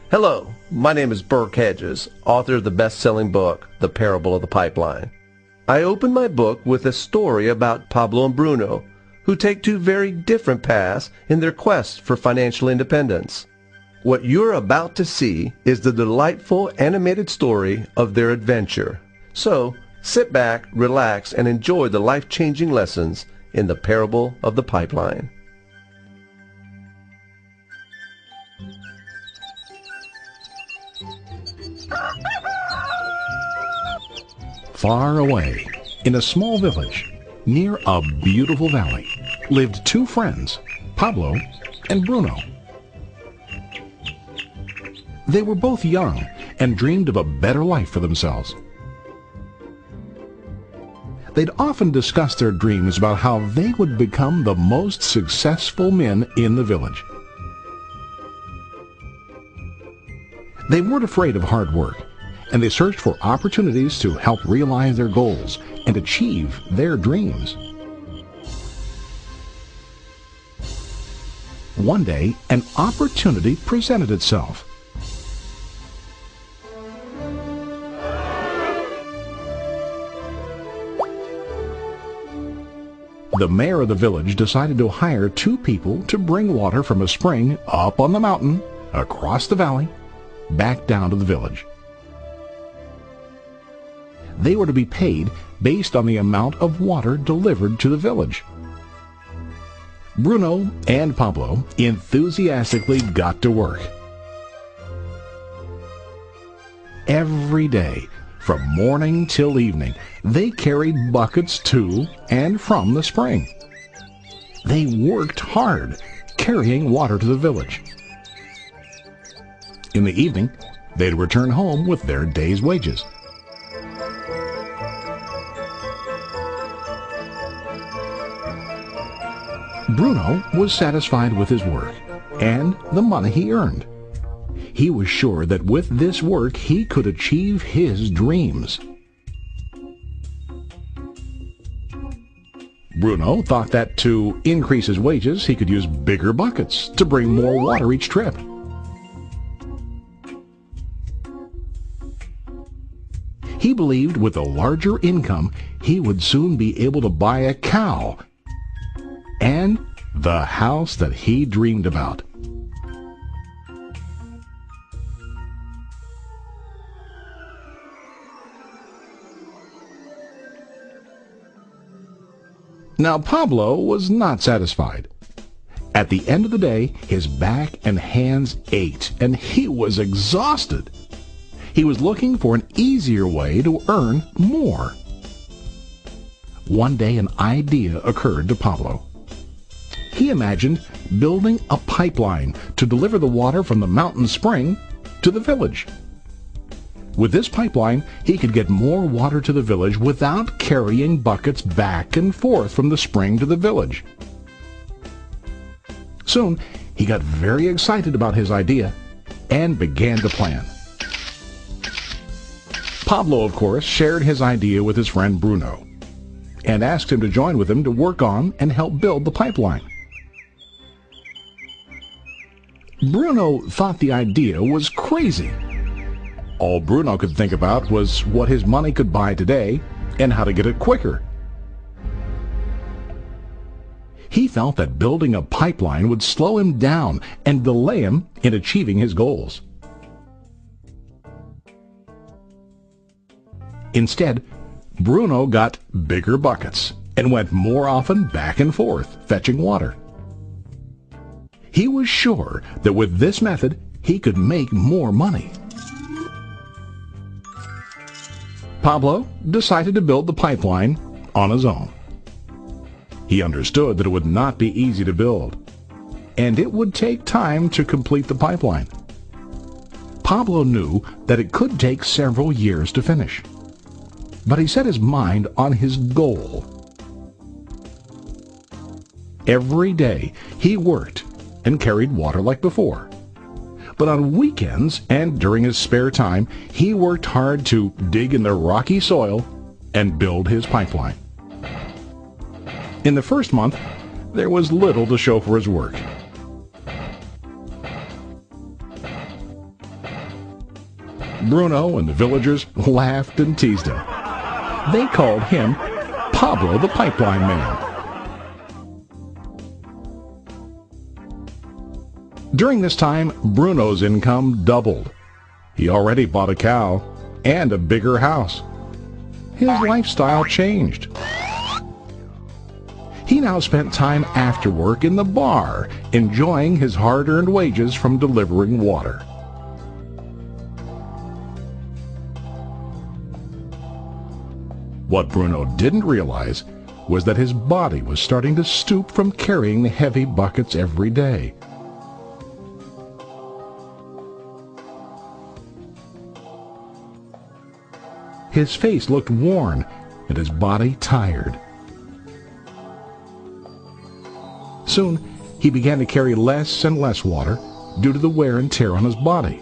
Hello, my name is Burke Hedges, author of the best-selling book, The Parable of the Pipeline. I open my book with a story about Pablo and Bruno, who take two very different paths in their quest for financial independence. What you're about to see is the delightful animated story of their adventure. So, sit back, relax, and enjoy the life-changing lessons in The Parable of the Pipeline. Far away, in a small village, near a beautiful valley, lived two friends, Pablo and Bruno. They were both young and dreamed of a better life for themselves. They'd often discuss their dreams about how they would become the most successful men in the village. They weren't afraid of hard work, and they searched for opportunities to help realize their goals and achieve their dreams. One day, an opportunity presented itself. The mayor of the village decided to hire two people to bring water from a spring up on the mountain, across the valley, back down to the village. They were to be paid based on the amount of water delivered to the village. Bruno and Pablo enthusiastically got to work. Every day, from morning till evening, they carried buckets to and from the spring. They worked hard, carrying water to the village. In the evening, they'd return home with their day's wages. Bruno was satisfied with his work and the money he earned. He was sure that with this work he could achieve his dreams. Bruno thought that to increase his wages he could use bigger buckets to bring more water each trip. He believed with a larger income he would soon be able to buy a cow and the house that he dreamed about. Now Pablo was not satisfied. At the end of the day, his back and hands ached, and he was exhausted. He was looking for an easier way to earn more. One day an idea occurred to Pablo. He imagined building a pipeline to deliver the water from the mountain spring to the village. With this pipeline, he could get more water to the village without carrying buckets back and forth from the spring to the village. Soon, he got very excited about his idea and began to plan. Pablo, of course, shared his idea with his friend Bruno and asked him to join with him to work on and help build the pipeline. Bruno thought the idea was crazy. All Bruno could think about was what his money could buy today and how to get it quicker. He felt that building a pipeline would slow him down and delay him in achieving his goals. Instead, Bruno got bigger buckets and went more often back and forth, fetching water. He was sure that with this method, he could make more money. Pablo decided to build the pipeline on his own. He understood that it would not be easy to build, and it would take time to complete the pipeline. Pablo knew that it could take several years to finish, but he set his mind on his goal. Every day he worked and carried water like before. But on weekends and during his spare time, he worked hard to dig in the rocky soil and build his pipeline. In the first month, there was little to show for his work. Bruno and the villagers laughed and teased him. They called him Pablo the Pipeline Man. During this time, Bruno's income doubled. He already bought a cow and a bigger house. His lifestyle changed. He now spent time after work in the bar, enjoying his hard-earned wages from delivering water. What Bruno didn't realize was that his body was starting to stoop from carrying the heavy buckets every day. His face looked worn and his body tired. Soon, he began to carry less and less water due to the wear and tear on his body.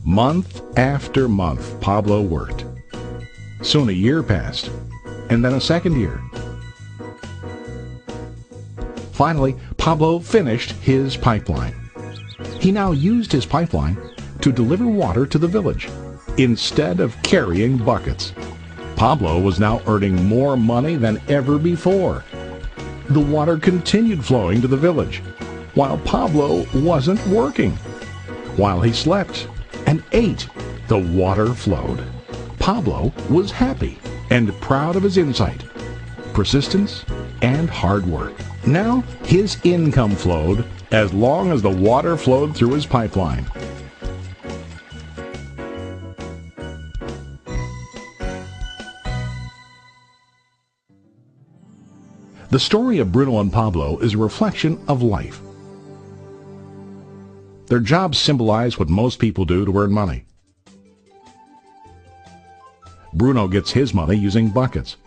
Month after month, Pablo worked. Soon a year passed, and then a second year. Finally, Pablo finished his pipeline. He now used his pipeline to deliver water to the village instead of carrying buckets. Pablo was now earning more money than ever before. The water continued flowing to the village, while Pablo wasn't working. While he slept and ate, the water flowed. Pablo was happy and proud of his insight, persistence, and hard work. Now his income flowed as long as the water flowed through his pipeline. The story of Bruno and Pablo is a reflection of life. Their jobs symbolize what most people do to earn money. Bruno gets his money using buckets.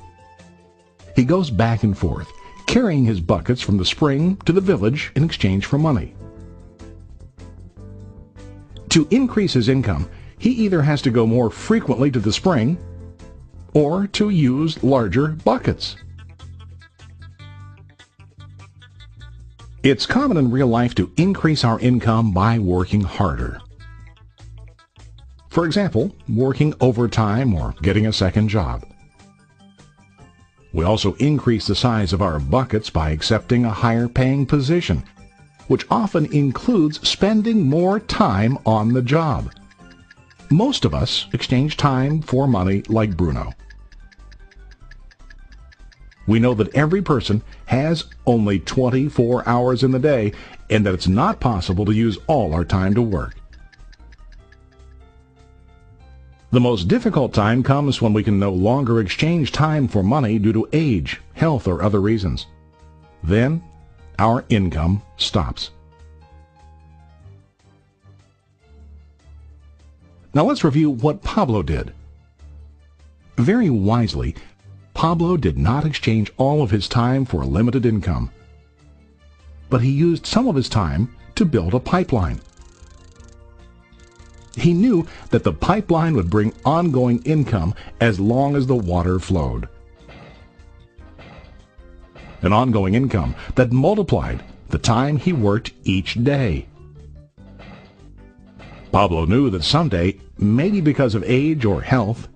He goes back and forth, carrying his buckets from the spring to the village in exchange for money. To increase his income, he either has to go more frequently to the spring or to use larger buckets. It's common in real life to increase our income by working harder. For example, working overtime or getting a second job. We also increase the size of our buckets by accepting a higher paying position, which often includes spending more time on the job. Most of us exchange time for money like Bruno. We know that every person has only 24 hours in the day and that it's not possible to use all our time to work. The most difficult time comes when we can no longer exchange time for money due to age, health, or other reasons. Then, our income stops. Now let's review what Pablo did. Very wisely, Pablo did not exchange all of his time for a limited income, but he used some of his time to build a pipeline. He knew that the pipeline would bring ongoing income as long as the water flowed. An ongoing income that multiplied the time he worked each day. Pablo knew that someday, maybe because of age or health,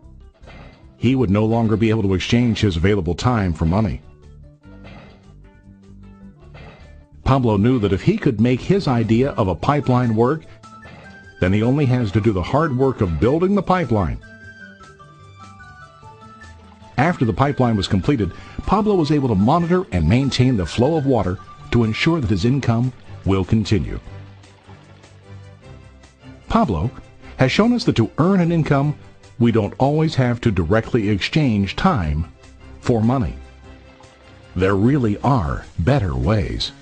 he would no longer be able to exchange his available time for money. Pablo knew that if he could make his idea of a pipeline work, then he only has to do the hard work of building the pipeline. After the pipeline was completed, Pablo was able to monitor and maintain the flow of water to ensure that his income will continue. Pablo has shown us that to earn an income, we don't always have to directly exchange time for money. There really are better ways.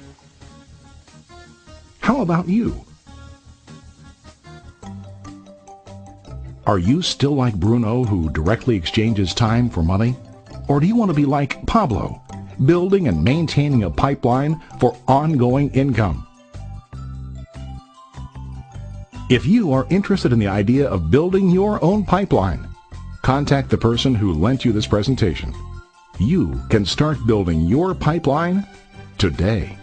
How about you? Are you still like Bruno, who directly exchanges time for money? Or do you want to be like Pablo, building and maintaining a pipeline for ongoing income? If you are interested in the idea of building your own pipeline, contact the person who lent you this presentation. You can start building your pipeline today.